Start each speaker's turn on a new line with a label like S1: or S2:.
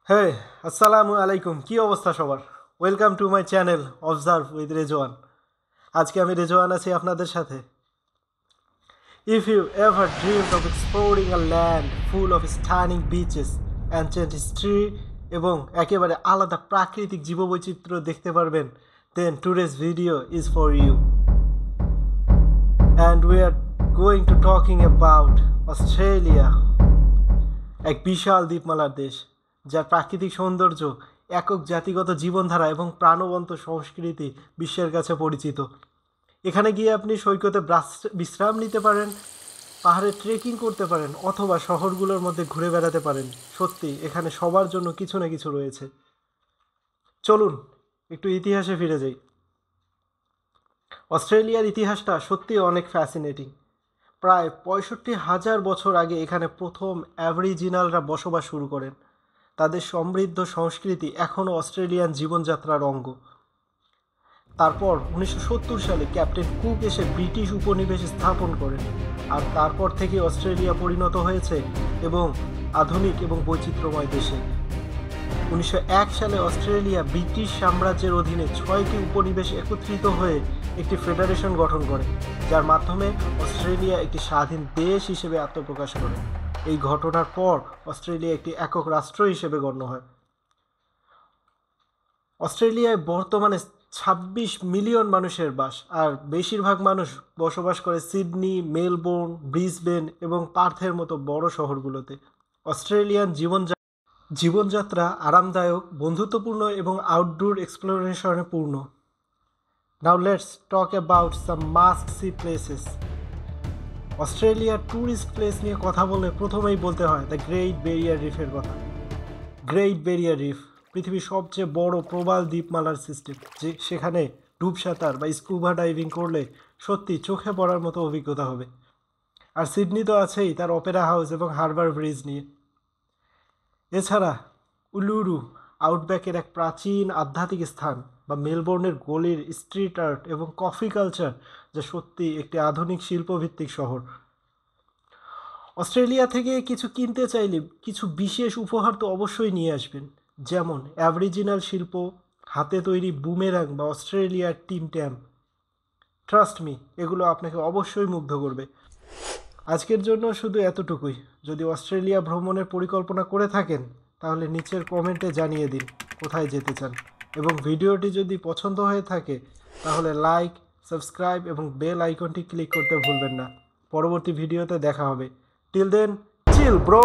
S1: হে আসসালামু আলাইকুম, কি অবস্থা সবার? Welcome to my channel observe with Rezwan. আজকে আমি রেজওয়ান আছি আপনাদের সাথে। If you ever dreamed of exploring a land full of stunning beaches, ancient history এবং একেবারে আলাদা প্রাকৃতিক জীববৈচিত্র্য দেখতে পারবেন, then today's video is for you. And we are going to talking about Australia, এক বিশাল দ্বীপমালার দেশ যার প্রাকৃতিক সৌন্দর্য, একক জাতিগত জীবনধারা এবং প্রাণবন্ত সংস্কৃতি বিশ্বের কাছে পরিচিত। এখানে গিয়ে আপনি সৈকতে বিশ্রাম নিতে পারেন, পাহাড়ে ট্রেকিং করতে পারেন অথবা শহরগুলোর মধ্যে ঘুরে বেড়াতে পারেন। সত্যি এখানে সবার জন্য কিছু না কিছু রয়েছে। চলুন একটু ইতিহাসে ফিরে যাই। অস্ট্রেলিয়ার ইতিহাসটা সত্যিই অনেক ফ্যাসিনেটিং। প্রায় ৬৫,০০০ বছর আগে এখানে প্রথম অ্যাবরিজিনালরা বসবাস শুরু করেন। তাদের সমৃদ্ধ সংস্কৃতি এখনও অস্ট্রেলিয়ান জীবনযাত্রার অঙ্গ। তারপর ১৯৭০ সালে ক্যাপ্টেন কুক এসে ব্রিটিশ উপনিবেশ স্থাপন করেন, আর তারপর থেকে অস্ট্রেলিয়া পরিণত হয়েছে এবং আধুনিক এবং বৈচিত্র্যময় দেশে। ১৯০১ সালে অস্ট্রেলিয়া ব্রিটিশ সাম্রাজ্যের অধীনে ৬টি উপনিবেশ একত্রিত হয়ে একটি ফেডারেশন গঠন করে, যার মাধ্যমে অস্ট্রেলিয়া একটি স্বাধীন দেশ হিসেবে আত্মপ্রকাশ করে। এই ঘটনার পর অস্ট্রেলিয়া একটি একক রাষ্ট্র হিসেবে গণ্য হয়। অস্ট্রেলিয়ায় বর্তমানে ২৬ মিলিয়ন মানুষের বাস, আর বেশিরভাগ মানুষ বসবাস করে সিডনি, মেলবোর্ন, ব্রিসবেন এবং পার্থের মতো বড় শহরগুলোতে। অস্ট্রেলিয়ান জীবনযাত্রা আরামদায়ক, বন্ধুত্বপূর্ণ এবং আউটডোর এক্সপ্লোরেশনে পূর্ণ। Now let's talk about some must see places. অস্ট্রেলিয়ার ট্যুরিস্ট প্লেস নিয়ে কথা বলে প্রথমেই বলতে হয় দ্য গ্রেট ব্যারিয়ার রিফের কথা। গ্রেট ব্যারিয়ার রিফ পৃথিবীর সবচেয়ে বড় প্রবাল দ্বীপমালার সিস্টেম, যে সেখানে ডুব সাঁতার বা স্কুবা ডাইভিং করলে সত্যি চোখে পড়ার মতো অভিজ্ঞতা হবে। আর সিডনি তো আছেই তার অপেরা হাউস এবং হারবার ব্রিজ নিয়ে। এছাড়া উলুরু আউটব্যাকের এক প্রাচীন আধ্যাত্মিক স্থান, বা মেলবোর্নের গলির স্ট্রিট আর্ট এবং কফি কালচার, যা সত্যি একটি আধুনিক শিল্পভিত্তিক শহর। অস্ট্রেলিয়া থেকে কিছু কিনতে চাইলে কিছু বিশেষ উপহার তো অবশ্যই নিয়ে আসবেন, যেমন অ্যাবরিজিনাল শিল্প, হাতে তৈরি বুমেরাং বা অস্ট্রেলিয়ার টিম ট্যাম্প। ট্রাস্ট মি, এগুলো আপনাকে অবশ্যই মুগ্ধ করবে। আজকের জন্য শুধু এতটুকুই। যদি অস্ট্রেলিয়া ভ্রমণের পরিকল্পনা করে থাকেন, তাহলে নিচের কমেন্টে জানিয়ে দিন কোথায় যেতে চান, এবং ভিডিওটি যদি পছন্দ হয়ে থাকে তাহলে লাইক, সাবস্ক্রাইব এবং বেল আইকনটি ক্লিক করতে ভুলবেন না। পরবর্তী ভিডিওতে দেখা হবে। Till then, chill bro.